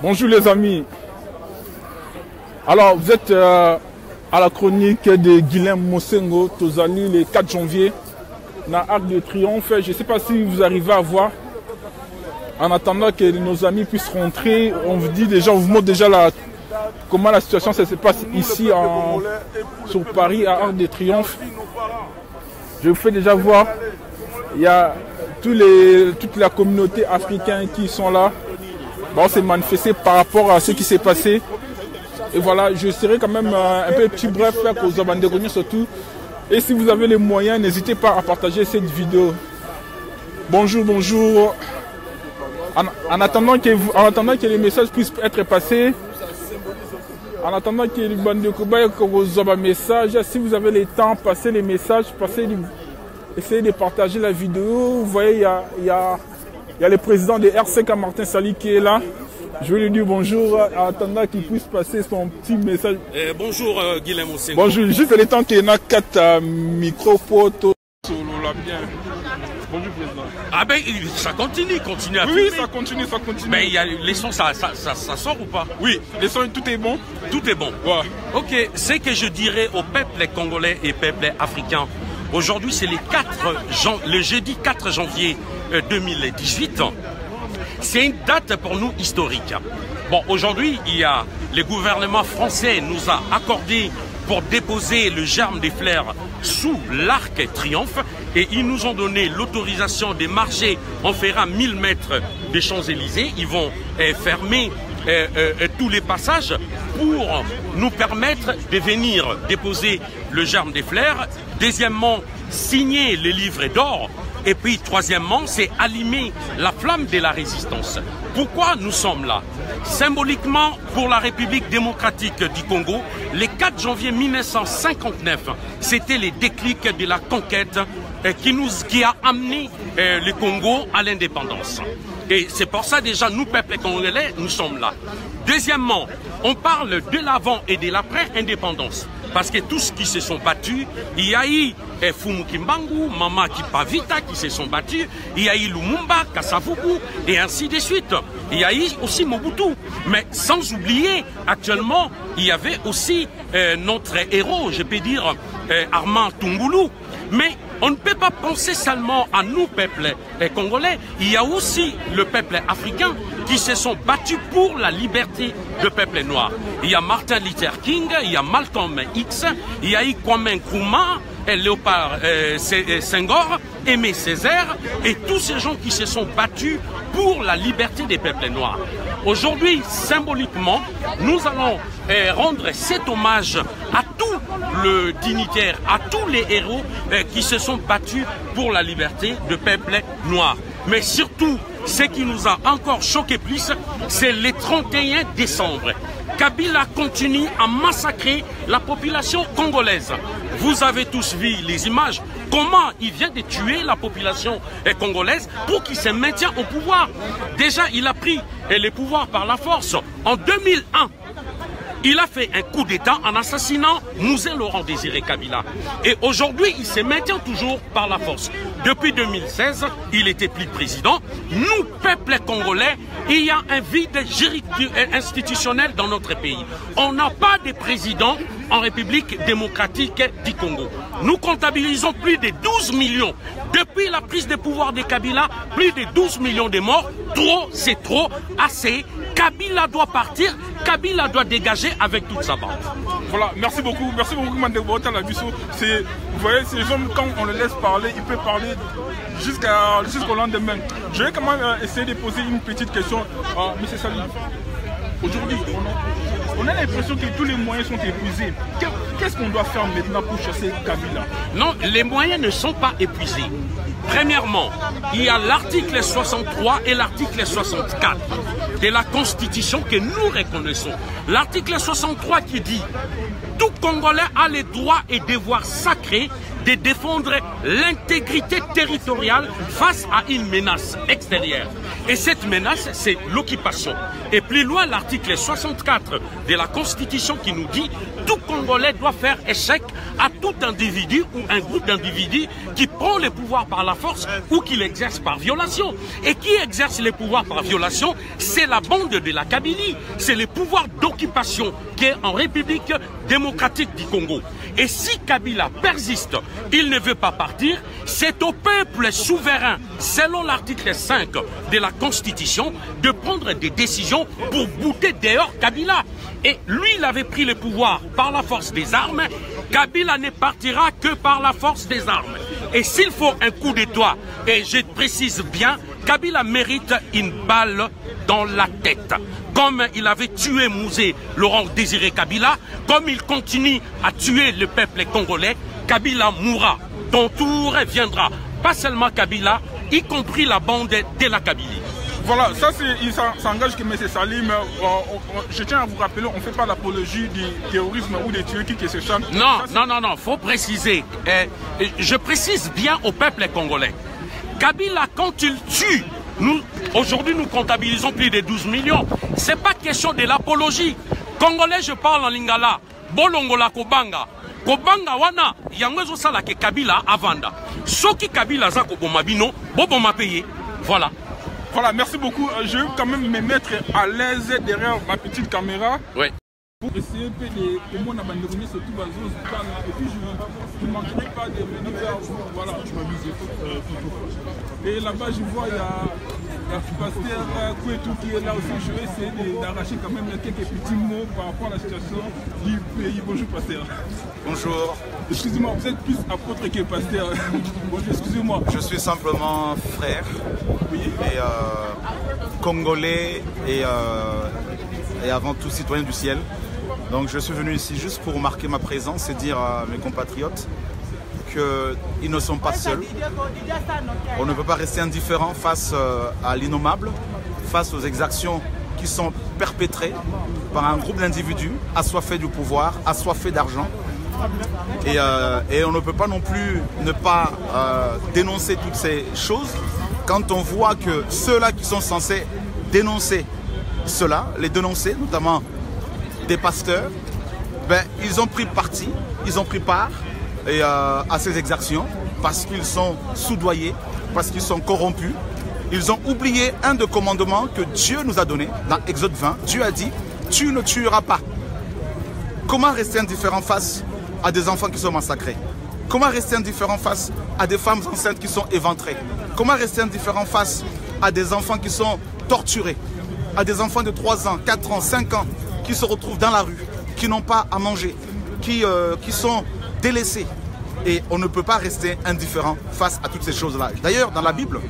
Bonjour les amis. Alors vous êtes à la chronique de Guilhem Mosengo, Tozali, le 4 janvier, dans l'Arc de Triomphe. Je ne sais pas si vous arrivez à voir. En attendant que nos amis puissent rentrer, on vous dit déjà, on vous montre déjà comment la situation se passe ici sur Paris, à Arc de Triomphe. Je vous fais déjà voir, il y a toute la communauté africaine qui sont là. Bon, c'est manifesté par rapport à ce qui s'est passé. Et voilà, je serai quand même un peu petit bref aux Abandegoniens surtout. Et si vous avez les moyens, n'hésitez pas à partager cette vidéo. Bonjour, bonjour. En attendant que les messages puissent être passés, en attendant que les Bandegoniens vous envoient un message, si vous avez le temps, passez les messages, essayez de partager la vidéo. Vous voyez, il y a le président de RCK, Martin Sali, qui est là. Je vais lui dire bonjour en attendant qu'il puisse passer son petit message. Bonjour Guilhem Mosengo. Bonjour, juste le temps qu'il y ait 4 micro-potes solo là bien. Bonjour président. Ah ben ça continue à oui, oui, ça continue. Mais il y a les sons, ça sort ou pas? Oui, les sons, tout est bon. Tout est bon. Ouais. Ok, c'est que je dirais au peuple congolais et peuple africain. Aujourd'hui, c'est le jeudi 4 janvier 2018. C'est une date pour nous historique. Bon, aujourd'hui, le gouvernement français nous a accordé pour déposer le germe des fleurs sous l'Arc Triomphe et ils nous ont donné l'autorisation de marcher. On fera 1000 mètres des Champs-Élysées. Ils vont fermer tous les passages pour nous permettre de venir déposer le germe des fleurs. Deuxièmement, signer les livrets d'or. Et puis, troisièmement, c'est allumer la flamme de la résistance. Pourquoi nous sommes là? Symboliquement, pour la République démocratique du Congo, le 4 janvier 1959, c'était le déclic de la conquête qui a amené le Congo à l'indépendance. Et c'est pour ça déjà, nous, peuple congolais, nous sommes là. Deuxièmement, on parle de l'avant et de l'après-indépendance. Parce que tous qui se sont battus, il y a eu Fumu Kimbangu, Mama Kipavita qui se sont battus, il y a eu Lumumba, Kasavubu, et ainsi de suite. Il y a eu aussi Mobutu. Mais sans oublier, actuellement, il y avait aussi notre héros, je peux dire, Armand Tungulu. Mais on ne peut pas penser seulement à nous, peuple congolais. Il y a aussi le peuple africain qui se sont battus pour la liberté du peuple noir. Il y a Martin Luther King, il y a Malcolm X, il y a eu Kwame Nkrumah, Léopard Senghor, Aimé Césaire et tous ces gens qui se sont battus pour la liberté des peuples noirs. Aujourd'hui, symboliquement, nous allons rendre cet hommage à tous les dignitaires, à tous les héros qui se sont battus pour la liberté du peuple noir. Mais surtout, ce qui nous a encore choqué plus, c'est le 31 décembre. Kabila continue à massacrer la population congolaise. Vous avez tous vu les images, comment il vient de tuer la population congolaise pour qu'il se maintienne au pouvoir. Déjà, il a pris le pouvoir par la force. En 2001, il a fait un coup d'État en assassinant Mouzé Laurent Désiré Kabila. Et aujourd'hui, il se maintient toujours par la force. Depuis 2016, il était plus président. Nous, peuple congolais, il y a un vide institutionnel dans notre pays. On n'a pas de président en République démocratique du Congo. Nous comptabilisons plus de 12 millions. Depuis la prise de pouvoir de Kabila, plus de 12 millions de morts. Trop, c'est trop, assez. Kabila doit partir, Kabila doit dégager avec toute sa bande. Voilà, merci beaucoup Mandebota Labisso. Vous voyez, ces hommes, quand on les laisse parler, ils peuvent parler jusqu'au lendemain. Je vais quand même essayer de poser une petite question à M. Sali. Aujourd'hui, on a l'impression que tous les moyens sont épuisés. Qu'est-ce qu'on doit faire maintenant pour chasser Kabila? Non, les moyens ne sont pas épuisés. Premièrement, il y a l'article 63 et l'article 64. de la Constitution que nous reconnaissons. L'article 63 qui dit « Tout Congolais a les droits et devoirs sacrés de défendre l'intégrité territoriale face à une menace extérieure. » Et cette menace, c'est l'occupation. Et plus loin, l'article 64 de la Constitution qui nous dit « Tout Congolais doit faire échec à tout individu ou un groupe d'individus qui prend le pouvoir par la force ou qui l'exerce par violation. » Et qui exerce les pouvoirs par violation, c'est la bande de la Kabylie. C'est le pouvoir d'occupation qui est en République démocratique du Congo. Et si Kabila persiste, il ne veut pas partir, c'est au peuple souverain, selon l'article 5 de la Constitution, de prendre des décisions pour bouter dehors Kabila. Et lui, il avait pris le pouvoir par la force des armes. Kabila ne partira que par la force des armes. Et s'il faut un coup d'étoile, et je précise bien, Kabila mérite une balle dans la tête. Comme il avait tué Mouzé Laurent Désiré Kabila, comme il continue à tuer le peuple congolais, Kabila mourra. Ton tour viendra. Pas seulement Kabila, y compris la bande de la Kabylie. Voilà, ça il s'engage que M. Salim, je tiens à vous rappeler, on ne fait pas l'apologie du terrorisme ou des tueurs qui se chantent. Non, faut préciser. Je précise bien au peuple congolais. Kabila, quand il tue, aujourd'hui nous comptabilisons plus de 12 millions. Ce n'est pas question de l'apologie. Congolais, je parle en lingala. Bolongola Kobanga. Kobanga wana, yango sala ke Kabila avanda. Soki Kabila za kobomabino, boboma payé. Voilà. Voilà, merci beaucoup. Je vais quand même me mettre à l'aise derrière ma petite caméra. Oui. Pour essayer un peu de comment on a abandonné ce tout bazou. Et puis je ne manquerai pas de venir vers vous. Voilà. Et là-bas, je vois, il y a le pasteur Kouetou qui est là aussi. Je vais essayer d'arracher quand même quelques petits mots par rapport à la situation du pays. Bonjour, pasteur. Bonjour. Excusez-moi, vous êtes plus apôtre que pasteur. Bonjour, excusez-moi. Je suis simplement frère. Oui. Et congolais et avant tout citoyen du ciel. Donc je suis venu ici juste pour marquer ma présence et dire à mes compatriotes qu'ils ne sont pas seuls. On ne peut pas rester indifférent face à l'innommable, face aux exactions qui sont perpétrées par un groupe d'individus assoiffés du pouvoir, assoiffés d'argent. Et on ne peut pas non plus ne pas dénoncer toutes ces choses quand on voit que ceux-là qui sont censés dénoncer cela, les dénoncer, notamment des pasteurs, ben, ils ont pris parti, ils ont pris part à ces exactions parce qu'ils sont soudoyés, parce qu'ils sont corrompus. Ils ont oublié un des commandements que Dieu nous a donné dans Exode 20. Dieu a dit, tu ne tueras pas. Comment rester indifférent face à des enfants qui sont massacrés? Comment rester indifférent face à des femmes enceintes qui sont éventrées? Comment rester indifférent face à des enfants qui sont torturés? À des enfants de 3 ans, 4 ans, 5 ans qui se retrouvent dans la rue, qui n'ont pas à manger, qui sont délaissés. Et on ne peut pas rester indifférent face à toutes ces choses-là. D'ailleurs, dans la Bible,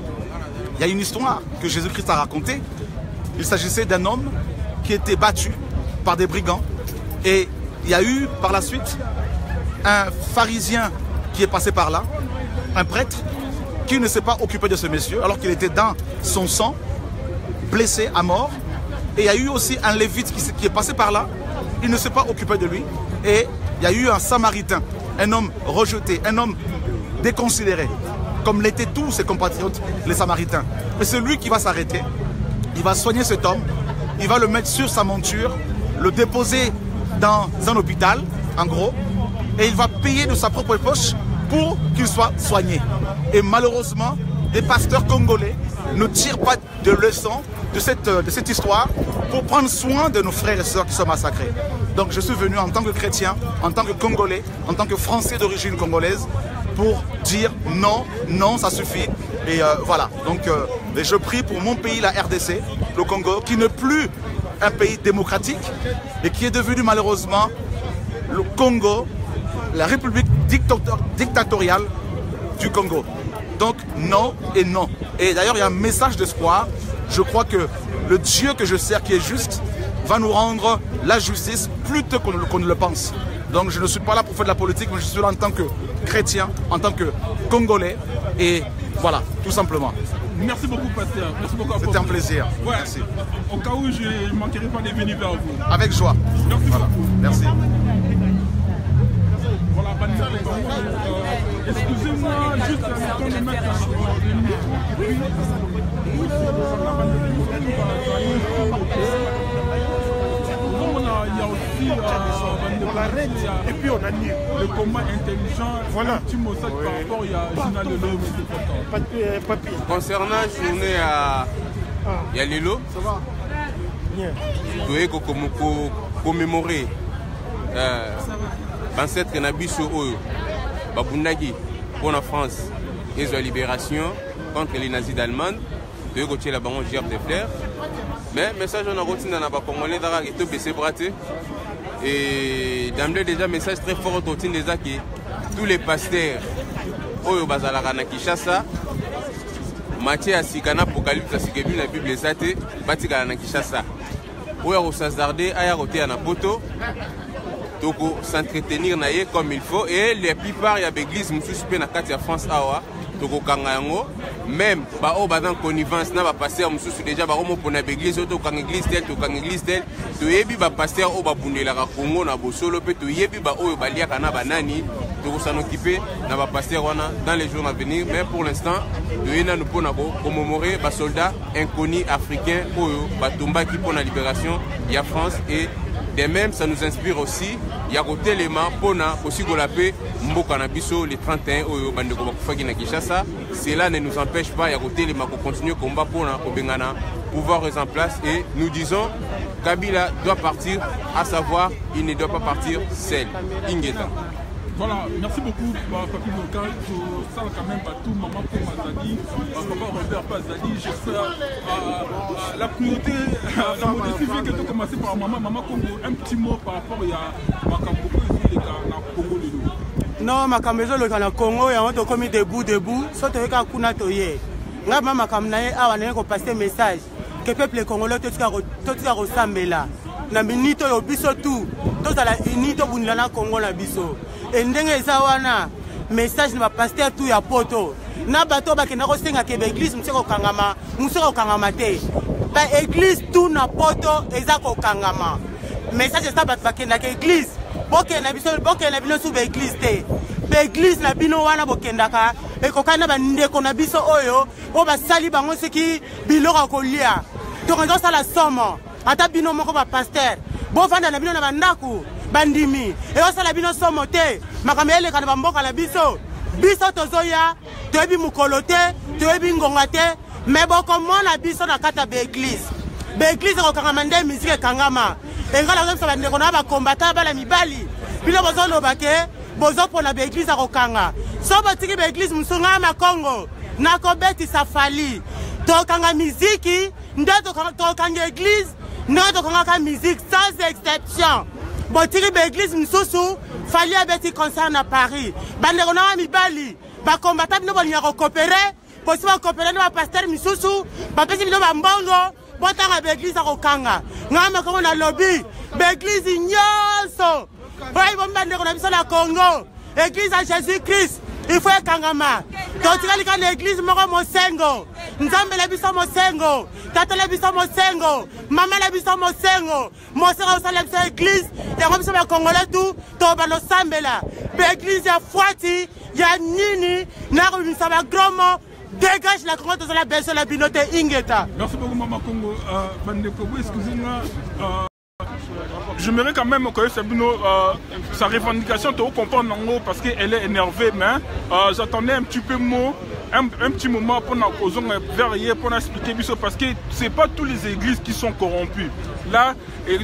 il y a une histoire que Jésus-Christ a racontée. Il s'agissait d'un homme qui était battu par des brigands. Et il y a eu par la suite un pharisien qui est passé par là, un prêtre, qui ne s'est pas occupé de ce monsieur alors qu'il était dans son sang, blessé à mort. Et il y a eu aussi un lévite qui est passé par là, il ne s'est pas occupé de lui. Et il y a eu un samaritain, un homme rejeté, un homme déconsidéré, comme l'étaient tous ses compatriotes, les samaritains. Mais c'est lui qui va s'arrêter, il va soigner cet homme, il va le mettre sur sa monture, le déposer dans un hôpital, en gros, et il va payer de sa propre poche pour qu'il soit soigné. Et malheureusement, les pasteurs congolais ne tirent pas de leçons de cette histoire pour prendre soin de nos frères et sœurs qui sont massacrés. Donc je suis venu en tant que chrétien, en tant que Congolais, en tant que Français d'origine congolaise, pour dire non, non, ça suffit. Et voilà, donc je prie pour mon pays, la RDC, le Congo, qui n'est plus un pays démocratique et qui est devenu malheureusement le Congo, la République dictatoriale du Congo. Donc non et non. Et d'ailleurs, il y a un message d'espoir. Je crois que le Dieu que je sers, qui est juste, va nous rendre la justice plus tôt qu'on ne le pense. Donc je ne suis pas là pour faire de la politique, mais je suis là en tant que chrétien, en tant que Congolais. Et voilà, tout simplement. Merci beaucoup, pasteur. Merci beaucoup. C'était un plaisir. Ouais. Merci. Au cas où je ne manquerai pas de venir vers vous. Avec joie. Merci beaucoup. Merci. Voilà, excusez-moi, juste le temps de mettre le micro. Il y a aussi et puis on a le combat intelligent. Voilà. Un petit mot par rapport il y a Gina Lelo. Concernant la journée à Lelo, ça va bien. Nous avons commémoré l'ancêtre Nabiso Oyo, Babundagi pour la France et la libération contre les nazis d'Allemagne. Nous avons tiré la baron Gérard de Flers. Mais message on a retenu dans la Congolais d'Ara qui est baissé braté. Et d'emblée déjà message très fort au totin des acquis. Tous les pasteurs Oyo Bazalara na Kinshasa, Matthieu Asikana Apocalypse Asikebi na Bible Zate, Batikala na Kinshasa. Oyo Rosazarde aya roté na poto. Donc s'entretenir naie comme il faut et les plupart il y a l'église mususu pe na kati ya France awa. Donc même dans connivence na passer mususu déjà ba romo pona l'église to kan église tel to kan église tel to yebi ba pasteur o ba bundela ka Congo na bosolo pe to yebi ba oyo balia kana banani to s'en occuper na ba pasteur wana dans les jours à venir. Mais pour l'instant to yena nous pona ko commémorer ba soldats inconnus africains oyo ba tomba qui pour la libération il y a France. Et de même ça nous inspire aussi il y a côté élément pona aussi go la paix mboka na biso les 31 oyo bande ko bakufaki na Kinshasa. Cela ne nous empêche pas il y a côté élément ko continuer combat pona ko bengana pouvoir rester en place. Et nous disons Kabila doit partir, à savoir il ne doit pas partir seul. Ingeta. Voilà, merci beaucoup, Papi Local. Je sens quand même tout maman pour Mazadi, papa Robert Bazadi. J'espère la priorité, la modestie fait que tu commences par maman Congo. Un petit mot par rapport à Makambo et Congo de nous. Non, Makambo le Congo, il y a un commis debout, sauf que Kuna Toye. Nga Makamnae a un passer message que peuple congolais tout ça ressemble là. Na minito yo biso tout, tout à la unité bunilana Congo la biso. Et ndenge eza wana message na pasteur tout ya poto. Na bato ba kena ko senga ke église museko kangama te. Ba église tout na poto eza ko kangama. Message ça bato ba kena ke église. Bokena biso bino sou ba église te. Ba église na bino wana bokendaka e ko kana ba ndeko na biso oyo o ba sali bango seki biloko kolia. To ngendo sala somo. Ata bino moko ba pasteur. Bo vanda na bino na bandaku. Bandimi et on sala bino somo te makamele kana bamboka la biso tozoya toyebi mukolote toyebi ngonga te mais boko mona biso na kata be église ko kangama nde musique kangama engala ko sala ndeko na ba combattant bala mibali bino bozo lobake bozo pona be église ko kanga so batiki be église musunga ma Congo na ko beti safali to kanga musique nde to kanga église nde to kanga musique sans exception. Botiri l'église Msousou, fallait abeti concert à Paris. Banderona mibali, ba combattant no bonya coopérer, possible coopérer no pasteur Msousou, ba pesi no mbongo, botanga l'église a kokanga. Ngama ko na lobby, l'église nyonso. Boy banderona biso la Congo, église à Jésus-Christ. Il faut kangama. Donc l'église moko mosengo. Nzambe la biso mosengo. Tata la biso mosengo. Maman la biso mosengo. Mosengo osala biso église. Et on biso ba Congolais tout. To ba lo sambela. Be église ya Fwati, ya nini, na ko bisa ba gromo. Dégage la Congo de la baisse la binote ingeta. Merci beaucoup Maman Congo. Bandeko, excusez-moi. J'aimerais quand même que Sabino, sa revendication, tu comprends parce qu'elle est énervée, mais j'attendais un petit peu un petit moment pour nous verrier, pour nous expliquer parce que ce n'est pas toutes les églises qui sont corrompues. Là, et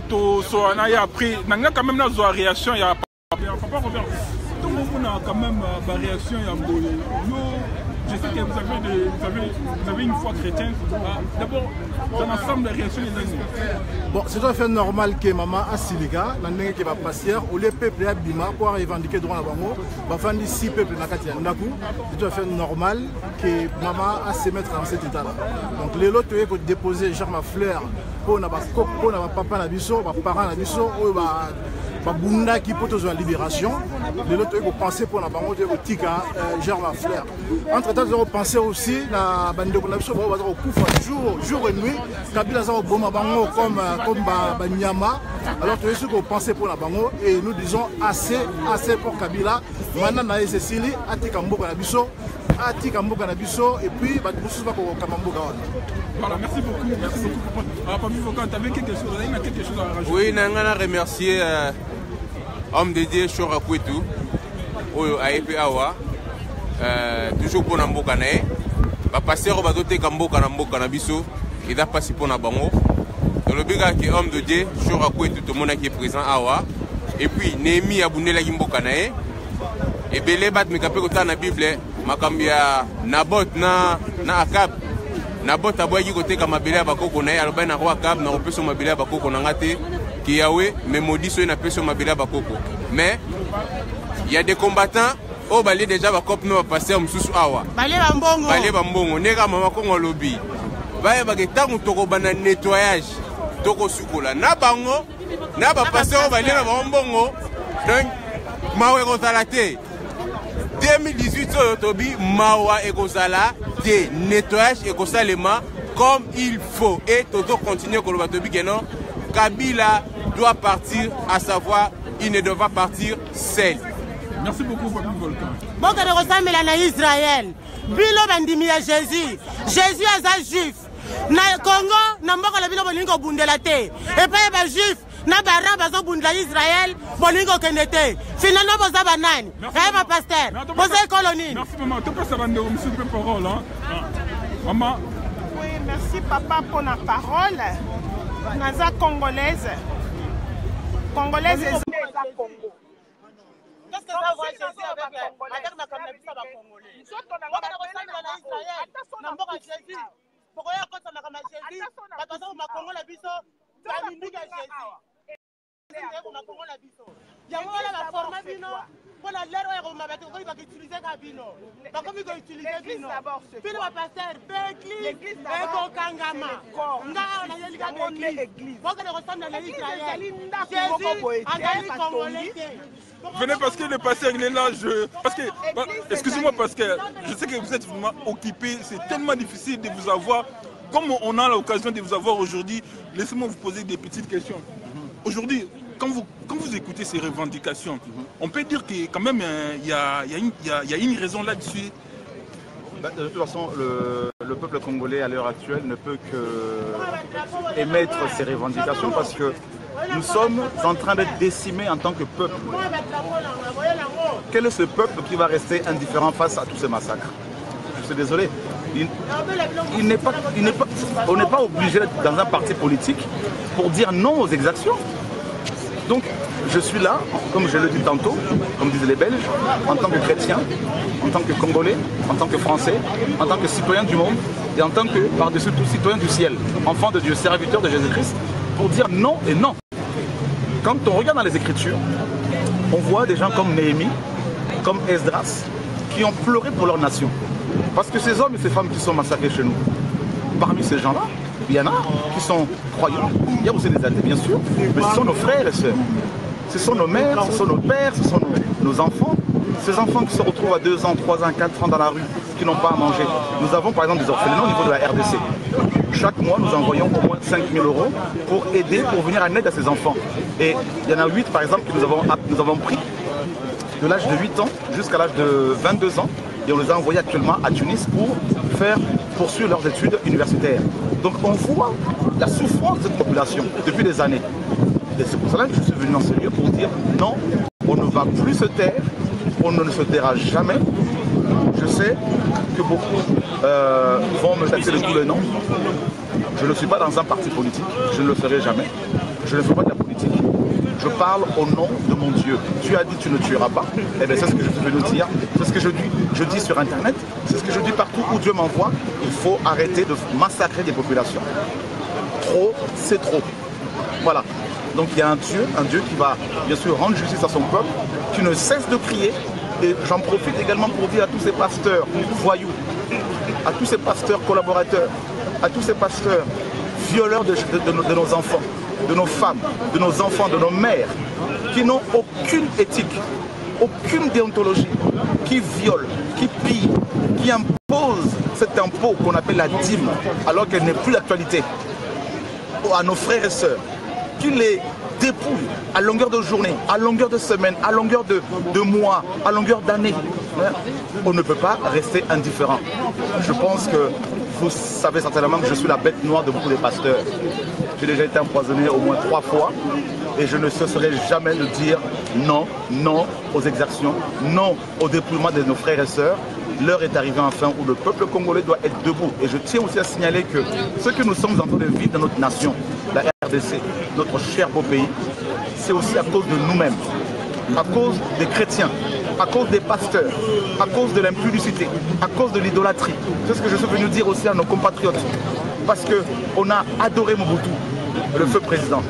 après, il y a quand même une réaction, il y a Papa Robert, tout le monde a quand même une réaction, je sais que vous avez une foi chrétienne. D'abord, dans l'ensemble des réactions, bon, c'est tout à fait normal que maman a Silika, qui va passer, ou les peuples à Bima pour revendiquer droit à Bango, va faire ici peuple Nakati Ndaku. C'est tout à fait normal que maman a se mettre dans cet état-là. Donc les lots pour déposer genre ma fleur pour na papa na biso, parents na biso, Bunda qui peut la libération, de l'autre côté, penser pour la banque de Tika, genre la fleur. Entre-temps, nous penser aussi la bande de la jour et nuit, Kabila a bon bango comme Banyama. Alors, tu sais qu'on pensait pour la banque et nous disons assez pour Kabila. Maintenant, on a Cécilie, Atikambo Kanabiso, Atikambo et puis Batoussou Kamambo Gawan. Voilà, merci beaucoup. Merci beaucoup. Papi Foka, tu avais quelque chose à rajouter? Oui, nous allons remercier homme dédié Chora Kwetu, AEP Awa, toujours pour Namboka Nae. Passer au bateau Kamboka Namboka Nabiso, il a passé pour Nabango. Dans le biga qui est homme de Dieu, Chora Kwetu, tout le monde qui est présent Awa. Et puis Némi Abounela Gimboka Nae. Et Belé Bat Mekapé Kota na Bible, Makambia Nabot na Akab. Nabot aboyi côté comme Abelé Bakoko Nae, alors ben na roi Akab, na repé sur Mabelé Bakoko Nangate. Qui Yahweh, mais maudit soit une appellation Mabila Bakoko. Mais il y a des combattants, oh, balé déjà Bakop nous va passer à Moussou Awa. Balé Bambongo. Balé Bambongo, Nega Mama Kongo Lobby. Baye Bageta Moutoko Bana nettoyage. Toko Sukola. Na Bango, na ba passer au Balé Bambongo. Donc, Mawe Rosalate. 2018, Tobi, Mawa et Rosala, des nettoyages et Rosalema comme il faut. Et Toto continue comme le Tobi Kenon. Kabila doit partir, à savoir, il ne doit pas partir seul. Merci beaucoup, Papi Volcan. Bon, quand on ressemble à Israël, Bilo Bandimi à Jésus, Jésus est un juif. Na Congo, na mboko la bilo bolingo bundelate. Et pas un juif, na barra bazo bundela Israël, bolingo kenete. Finalement, boza banane. Rêve pasteur. Boza colonie. Merci maman. Tu peux savoir de monsieur de parole, hein? Maman. Oui, merci papa pour la parole. Naza congolaise. Congolaise et Congo. Qu'est-ce que ça va Jésus avec la congolaise? Venez parce que le pasteur il est là, excusez-moi parce que je sais que vous êtes vraiment occupé, c'est tellement difficile de vous avoir. Comme on a l'occasion de vous avoir aujourd'hui, laissez-moi vous poser des petites questions. Aujourd'hui, quand vous écoutez ces revendications, on peut dire que quand même il y a une raison là-dessus. De toute façon, le peuple congolais à l'heure actuelle ne peut que émettre ces revendications parce que nous sommes en train d'être décimés en tant que peuple. Quel est ce peuple qui va rester indifférent face à tous ces massacres? Je suis désolé. On n'est pas obligé d'être dans un parti politique pour dire non aux exactions. Donc, je suis là, comme je le dis tantôt, comme disaient les Belges, en tant que chrétien, en tant que Congolais, en tant que Français, en tant que citoyen du monde et en tant que, par-dessus tout, citoyen du ciel, enfant de Dieu, serviteur de Jésus-Christ, pour dire non et non. Quand on regarde dans les Écritures, on voit des gens comme Néhémie, comme Esdras, qui ont pleuré pour leur nation. Parce que ces hommes et ces femmes qui sont massacrés chez nous, parmi ces gens-là, il y en a qui sont croyants, il y a aussi des athées bien sûr, mais ce sont nos frères et sœurs. Ce sont nos mères, ce sont nos pères, ce sont nos enfants. Ces enfants qui se retrouvent à 2 ans, 3 ans, 4 ans dans la rue, qui n'ont pas à manger. Nous avons par exemple des orphelinats au niveau de la RDC. Chaque mois, nous envoyons au moins 5 000 € pour aider, pour venir en aide à ces enfants. Et il y en a 8 par exemple que nous avons pris de l'âge de 8 ans jusqu'à l'âge de 22 ans. Et on les a envoyés actuellement à Tunis pour poursuivre leurs études universitaires. Donc on voit la souffrance de cette population depuis des années. Et c'est pour cela que je suis venu dans ce lieu pour dire non, on ne va plus se taire, on ne se taira jamais. Je sais que beaucoup vont me taxer de tous les noms. Je ne suis pas dans un parti politique, je ne le ferai jamais. Je ne fais pas de la politique. Je parle au nom de mon Dieu. Tu as dit tu ne tueras pas. Eh bien c'est ce que je suis venu dire. C'est ce que je dis sur Internet. C'est ce que je dis partout où Dieu m'envoie. Il faut arrêter de massacrer des populations. Trop, c'est trop. Voilà. Donc il y a un Dieu qui va bien sûr rendre justice à son peuple, qui ne cesse de crier. Et j'en profite également pour dire à tous ces pasteurs voyous, à tous ces pasteurs collaborateurs, à tous ces pasteurs violeurs de nos enfants, de nos femmes, de nos enfants, de nos mères, qui n'ont aucune éthique, aucune déontologie, qui violent, qui pillent, qui imposent cet impôt qu'on appelle la dîme, alors qu'elle n'est plus d'actualité, à nos frères et sœurs, qui les dépouillent à longueur de journée, à longueur de semaine, à longueur de mois, à longueur d'années. On ne peut pas rester indifférent. Je pense que vous savez certainement que je suis la bête noire de beaucoup de pasteurs. J'ai déjà été empoisonné au moins 3 fois et je ne cesserai jamais de dire non, non aux exactions, non au dépouillement de nos frères et sœurs. L'heure est arrivée enfin où le peuple congolais doit être debout. Et je tiens aussi à signaler que ce que nous sommes en train de vivre dans notre nation, la RDC, notre cher beau pays, c'est aussi à cause de nous-mêmes, à cause des chrétiens, à cause des pasteurs, à cause de l'impudicité, à cause de l'idolâtrie. C'est ce que je suis venu dire aussi à nos compatriotes. Parce qu'on a adoré Mobutu, le feu président.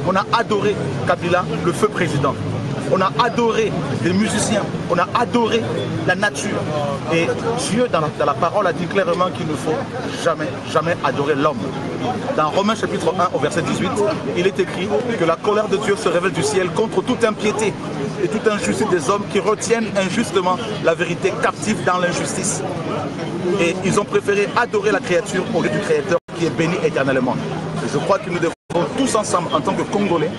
On a adoré Kabila, le feu président. On a adoré les musiciens, on a adoré la nature. Et Dieu, dans la parole, a dit clairement qu'il ne faut jamais, jamais adorer l'homme. Dans Romains chapitre 1 au verset 18, il est écrit que la colère de Dieu se révèle du ciel contre toute impiété et toute injustice des hommes qui retiennent injustement la vérité captive dans l'injustice. Et ils ont préféré adorer la créature au lieu du Créateur qui est béni éternellement. Et je crois que nous devons tous ensemble, en tant que Congolais,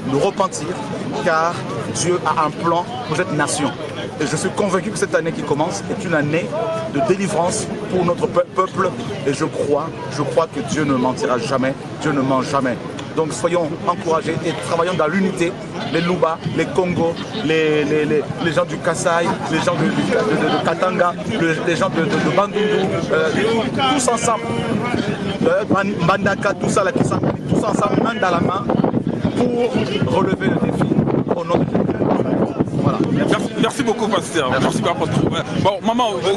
nous repentir, car Dieu a un plan pour cette nation. Et je suis convaincu que cette année qui commence est une année de délivrance pour notre peuple. Et je crois que Dieu ne mentira jamais, Dieu ne ment jamais. Donc soyons encouragés et travaillons dans l'unité, les Luba, les Congo, les gens du Kasaï, les gens de Katanga, les gens de Bandundu, tous ensemble, Mbandaka, tout ça, tous ensemble, main dans la main, pour relever le défi au nom de Dieu. Voilà. Merci beaucoup, pasteur. Merci beaucoup. Bon, maman, je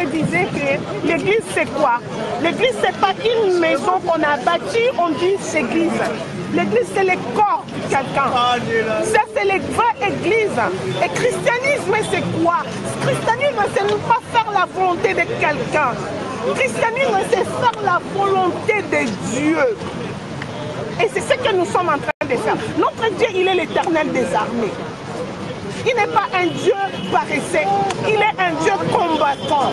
disais que l'église, c'est quoi? L'église, c'est pas une maison qu'on a bâtie, on dit c'est église. L'église, c'est le corps de quelqu'un. Ça, c'est les vraies églises. Et christianisme, c'est quoi? Christianisme, c'est ne pas faire la volonté de quelqu'un. Christianisme, c'est faire la volonté de Dieu. Et c'est ce que nous sommes en train de faire. Notre Dieu, il est l'Éternel des armées. Il n'est pas un Dieu paresseux, il est un Dieu combattant.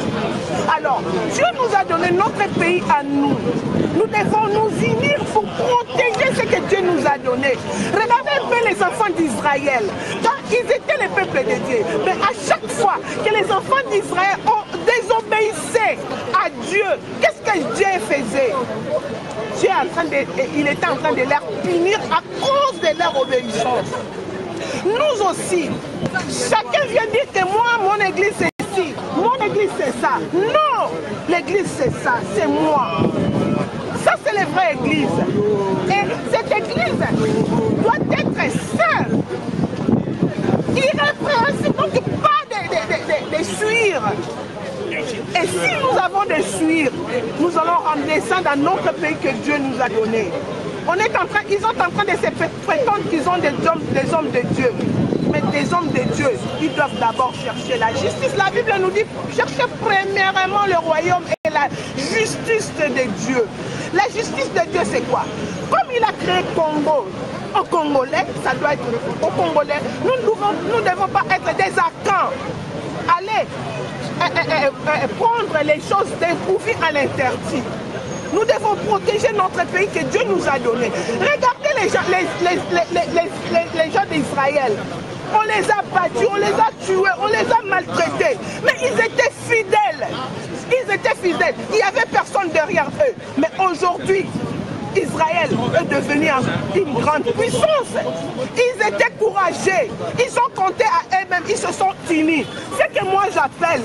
Alors, Dieu nous a donné notre pays à nous. Nous devons nous unir pour protéger ce que Dieu nous a donné. Regardez un peu les enfants d'Israël. Quand ils étaient le peuple de Dieu, mais à chaque fois que les enfants d'Israël désobéissaient à Dieu, qu'est-ce que Dieu faisait? Dieu il était en train de les punir à cause de leur obéissance. Nous aussi, chacun vient dire que moi, mon église c'est ici, mon église c'est ça. Non, l'église c'est ça, c'est moi. Ça c'est la vraie église. Et cette église doit être sainte, irrépréhensible, donc pas de suivre. Et si nous avons des suivre, nous allons ramener ça dans notre pays que Dieu nous a donné. Ils sont en train de se prétendre qu'ils ont des hommes de Dieu. Mais des hommes de Dieu, ils doivent d'abord chercher la justice. La Bible nous dit, cherchez premièrement le royaume et la justice de Dieu. La justice de Dieu, c'est quoi? Comme il a créé Congo, au Congolais, ça doit être au Congolais. Nous ne devons pas être des acants. Allez prendre les choses d'improvis à l'interdit. Nous devons protéger notre pays que Dieu nous a donné. Regardez les gens d'Israël. On les a battus, on les a tués, on les a maltraités. Mais ils étaient fidèles. Ils étaient fidèles. Il n'y avait personne derrière eux. Mais aujourd'hui, Israël est devenu une grande puissance. Ils étaient courageux. Ils ont compté à eux-mêmes. Ils se sont unis. Ce que moi j'appelle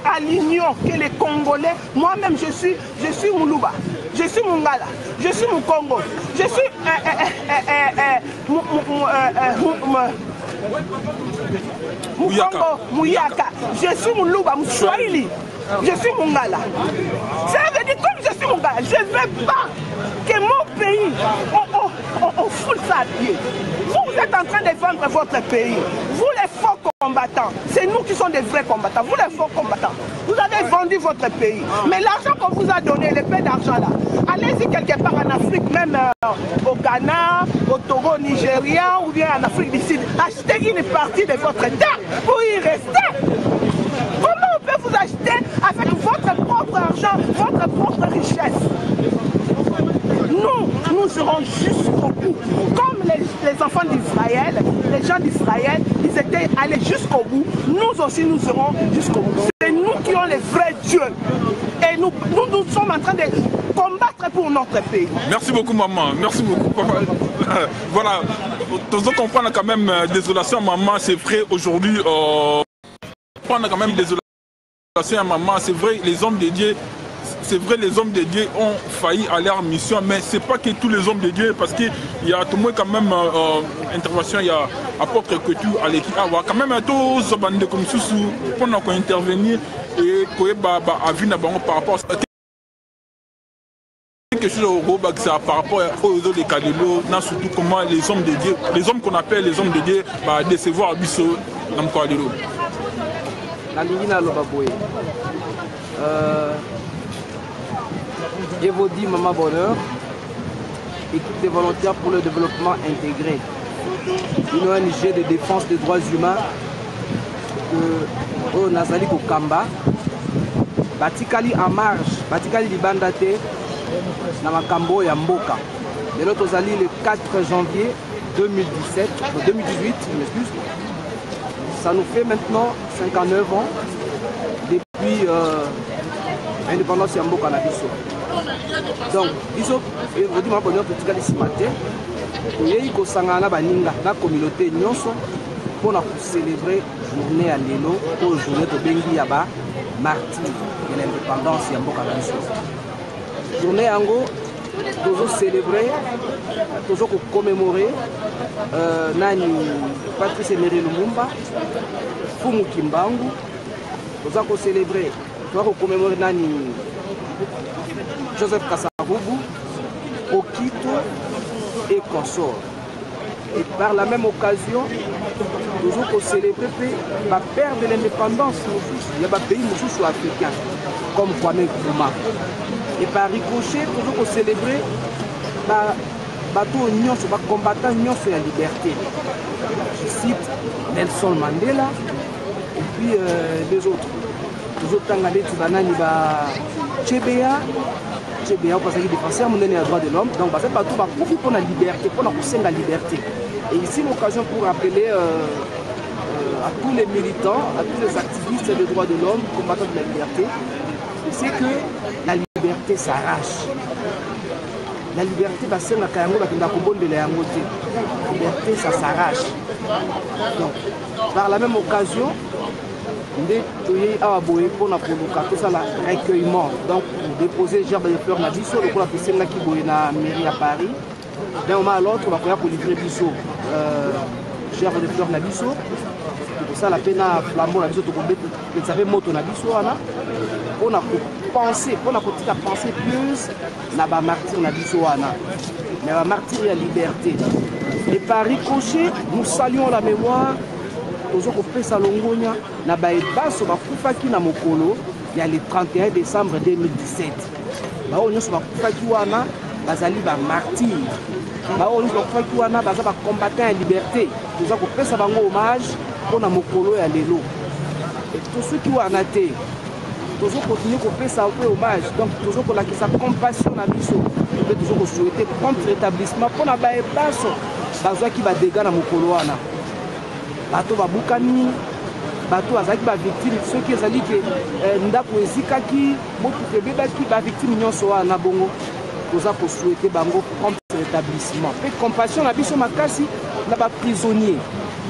à l'union que les Congolais, moi-même je suis Moulouba, je suis Mungala, je suis Mukongo, je suis Mukongo, Mouyaka, je suis Moulouba, Moussouaili, je suis Mungala. Ça veut dire comme je suis Mungala, je ne veux pas que mon pays, on fout ça à pied. Vous êtes en train de vendre votre pays. Vous les faux combattants, c'est nous qui sommes des vrais combattants. Vous les faux combattants, vous avez avez vendu votre pays. Mais l'argent qu'on vous a donné, les paix d'argent là, allez-y quelque part en Afrique, même au Ghana, au Togo, au Nigeria ou bien en Afrique du Sud, achetez une partie de votre terre pour y rester. Comment on peut vous acheter avec votre propre argent, votre propre richesse? Nous serons jusqu'au bout. Comme les enfants d'Israël, les gens d'Israël, ils étaient allés jusqu'au bout. Nous aussi, nous serons jusqu'au bout. C'est nous qui avons les vrais dieux. Et nous sommes en train de combattre pour notre pays. Merci beaucoup, maman. Merci beaucoup, papa. Voilà. Tous ceux comprennent quand même désolation, maman. C'est vrai, aujourd'hui, on a quand même désolation, maman. C'est vrai, les hommes de Dieu. C'est vrai, les hommes de Dieu ont failli à leur mission, mais ce n'est pas que tous les hommes de Dieu, parce qu'il y a tout le monde quand même intervention, il y a apôtre que tu à l'équipe, quand même tous les bandes comme ça, pendant qu'on intervenir et qu'on a vu par rapport à ça. Quelque chose par rapport aux autres des Kalilo, surtout comment les hommes de Dieu, les hommes qu'on appelle les hommes de Dieu, décevoir Bisso dans le Kalilo. La ligne à l'Obaboye. Evodi Maman Bonheur, équipe de volontaires pour le développement intégré. Une ONG de défense des droits humains au Nazali Kokamba. Batikali en marche, Batikali Libandate, Namakambo Yamboka. Et l'autre Ozali le 4 janvier 2018, je m'excuse. Ça nous fait maintenant 59 ans depuis l'indépendance Yamboka na biso. Donc, biso Evodi Maman Bonheur Totikali ce matin, oyei kosangana baninga na communauté nyonso pour célébrer journée à l'élo pour journée de bengi yaba martyr de l'indépendance Yamboka na biso. Journée yango tozo célébrer, tozo commémorer nani Patrice Emery Lumumba, Fumu Kimbangu, tozo célébrer, tozo commémorer nani Joseph Kassavubu, Okito et consorts. Et par la même occasion, nous avons célébré la perte de l'indépendance. Il y a des pays africains comme Kwame Nkrumah. Et par ricochet, nous avons célébré les combattants de la liberté. Je cite Nelson Mandela et puis les autres. Nous avons Tchébéa, parce qu'il défenseur des droits de l'homme, donc c'est pas tout pour la liberté, pour la liberté. Et ici l'occasion pour rappeler à tous les militants, à tous les activistes des droits de l'homme, combattants de la liberté, c'est que la liberté s'arrache. La liberté, la liberté, ça s'arrache. Donc, par la même occasion, pour le recueillement, donc pour déposer gerbe de fleurs na biso, pour la piscine qui est na mairie à Paris. D'un moment à l'autre, on va pour livrer biso gerbe de fleurs na biso. Pour ça, la peine à flambeau na biso, vous savez, moto na biso, on a pensé, on a penser plus na ba martyr na biso, mais la martyr et la liberté. Et par ricochet, nous saluons la mémoire. Na baebaso bakufaki na mokolo ya le 31 décembre 2017. Bao nyonso bakufaki wana bazali ba martyr. Bao nyonso bakufaki wana baza ba combattant ya liberté. Toza kopesa bango hommage pona mokolo ya lelo. Et tous ceux qui wana te tozo continuer kopesa hommage. Donc tozo kolakisa compassion na biso. Pe tozo ko souhaiter prompt rétablissement pona baebaso bazwa ki ba dégâts na mokolo wana. Bato babukani, bato azaki ba victime, ceux qui ezali ke ndako ezikaki, motu kebebaki ba victime nyonso wana bongo, toza ko souhaiter bango prompt rétablissement. Pe compassion na biso makasi na ba prisonnier.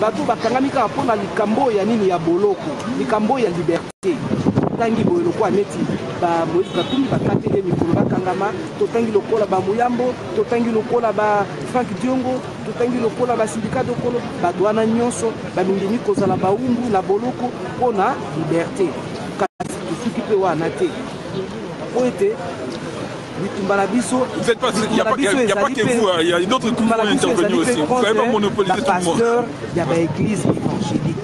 Bato bakangami ka pona likambo ya nini ya boloko, likambo ya liberté. Tangi boye loko aneti ba Moïse Katumbi bakateli mikolo bakangama, totangi lokola ba Muyambo, totangi lokola ba Frank Diongo, totangi lokola ba syndicat de kolo, ba douana nyonso, ba mingini kozala ba umbu na boloko pona liberté. Kasi tusuki pe wana te. Po ete vous êtes pas, il n'y a pas que vous, il y a d'autres qui vont intervenir aussi. Vous ne pouvez pas monopoliser tout le monde. Il y a l'église évangélique.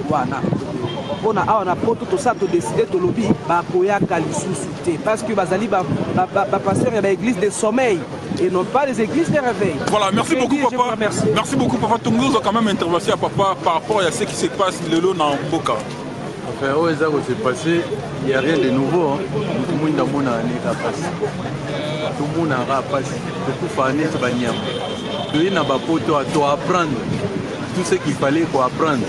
mpona awa na poto tosala todeside tolobi bakoyaka lisusu te parce que bazali bapasteur ya baéglise de sommeil et non pas les églises de réveil. Voilà, merci beaucoup papa. Merci beaucoup papa. Tongo a quand même intervention à papa par rapport à ce qui se passe le long dans Mboka. Enfin, où est-ce que c'est passé? Il n'y a rien de nouveau. Tout le monde a passé. Tout le monde a passé. Beaucoup de années, c'est pas niam. Tu n'as pas pour apprendre tout ce qu'il fallait pour apprendre.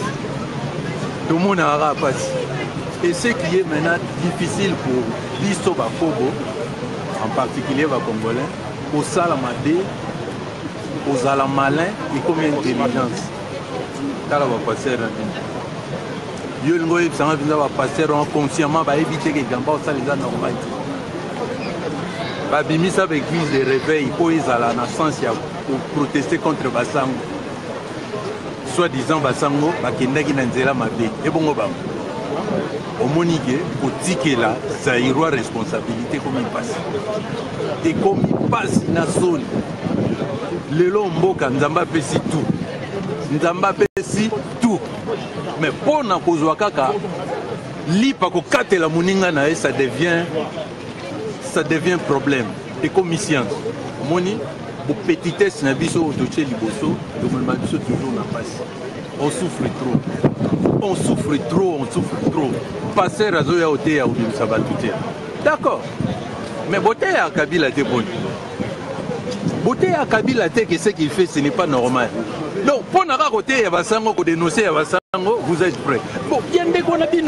Tout le monde a passé. Et ce qui est maintenant difficile pour Bisto Bakobo, en particulier les Congolais, au Salamade, aux Alamalins et comme intelligence. Là, on va passer yo lingo et ça va passer consciemment va éviter que gamba ça les a normal ba bimisa avec église de réveil pour ezala na sens ya pour protester contre basango soit disant basango bakendaki na nzela mabe et bongo ba omonike otikela zairwa responsabilité comme il passe et comme il passe na zone lelo mboka nzamba pesi tout nzamba pesi tout. Mais pour na kozwa kaka lipa ko katela muninga na ça devient problème et comme science moni pour petitesse na biso otoche liboso de mon biso toujours na passe on souffre trop passer razo ya ote ya obimisa batute d'accord mais beauté à Kabila te bonne beauté à Kabila te que ce qu'il fait ce n'est pas normal. Donc, pour nous raconter, dénoncer, vous êtes prêts. Bon, il y a des gens qui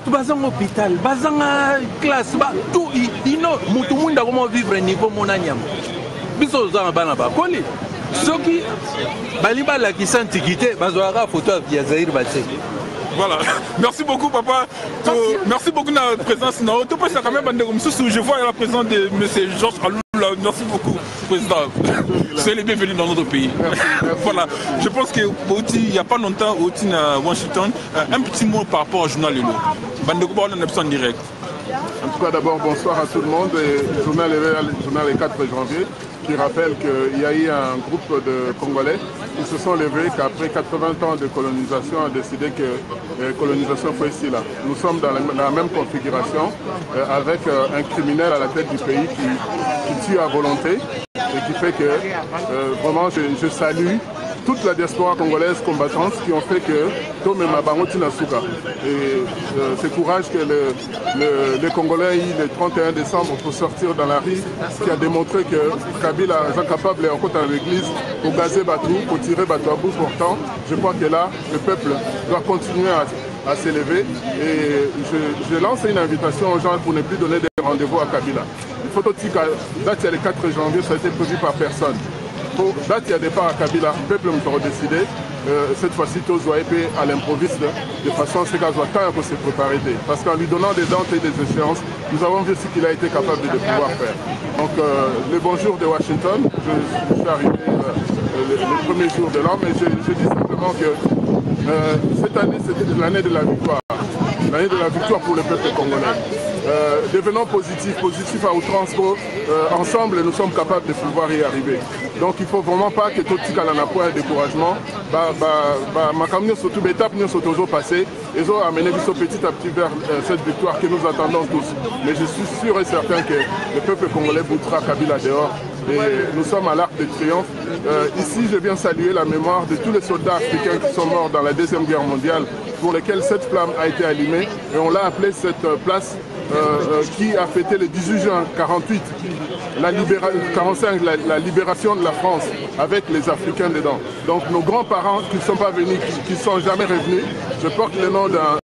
ont un hôpital, une classe, tout. Tout le monde a comment vivre au niveau monaniam. Biso za bana ba koli. Soki baliba la qui s'antiquité, bazora photo via Zaïr Batsé. Voilà. Merci beaucoup papa. Merci beaucoup de la présence. Je vois la présence de M. Georges Alou. Merci beaucoup, président. Soyez les bienvenus dans notre pays. Merci. Voilà. Je pense qu'il n'y a pas longtemps, à Washington, un petit mot par rapport au journal Lelo. En direct. En tout cas, d'abord, bonsoir à tout le monde. Le journal est 4 janvier qui rappelle qu'il y a eu un groupe de Congolais qui se sont levés qu'après 80 ans de colonisation a décidé que la colonisation faut ici là. Nous sommes dans la même configuration avec un criminel à la tête du pays qui tue à volonté et qui fait que vraiment je salue toute la diaspora congolaise combattante qui ont fait que Tom et Mabango Tinasuka. Et c'est courage que les Congolais aient eu le 31 décembre pour sortir dans la rue, qui a démontré que Kabila est incapable en côté de l'église pour gazer Batou, pour tirer Batou à bout portant. Je crois que là, le peuple doit continuer à s'élever. Et je lance une invitation aux gens pour ne plus donner des rendez-vous à Kabila. Il faut aussi que date il y a le 4 janvier, ça a été prévu par personne. Date il y a départ à Kabila, le peuple me décidé. Cette fois-ci, tous doivent être à l'improviste de façon à ce qu'elle soit temps pour se préparer. Parce qu'en lui donnant des dates et des échéances, nous avons vu ce qu'il a été capable de pouvoir faire. Donc, le bonjour de Washington, je suis arrivé le premier jour de l'an, mais je dis simplement que cette année, c'était l'année de la victoire. L'année de la victoire pour le peuple congolais. Devenons positifs à outrance. Ensemble, nous sommes capables de pouvoir y arriver. Donc il ne faut vraiment pas que tout le monde ait point de découragement. Ma surtout étape nous sont toujours passées. Ils ont amené petit à petit vers cette victoire que nous attendons tous. Mais je suis sûr et certain que le peuple congolais boutera Kabila dehors. Et nous sommes à l'Arc de Triomphe. Ici, je viens saluer la mémoire de tous les soldats africains qui sont morts dans la Deuxième Guerre mondiale, pour lesquels cette flamme a été allumée. Et on l'a appelée cette place qui a fêté le 18 juin 1948, la libération de la France, avec les Africains dedans. Donc nos grands-parents qui ne sont pas venus, qui ne sont jamais revenus, je porte le nom d'un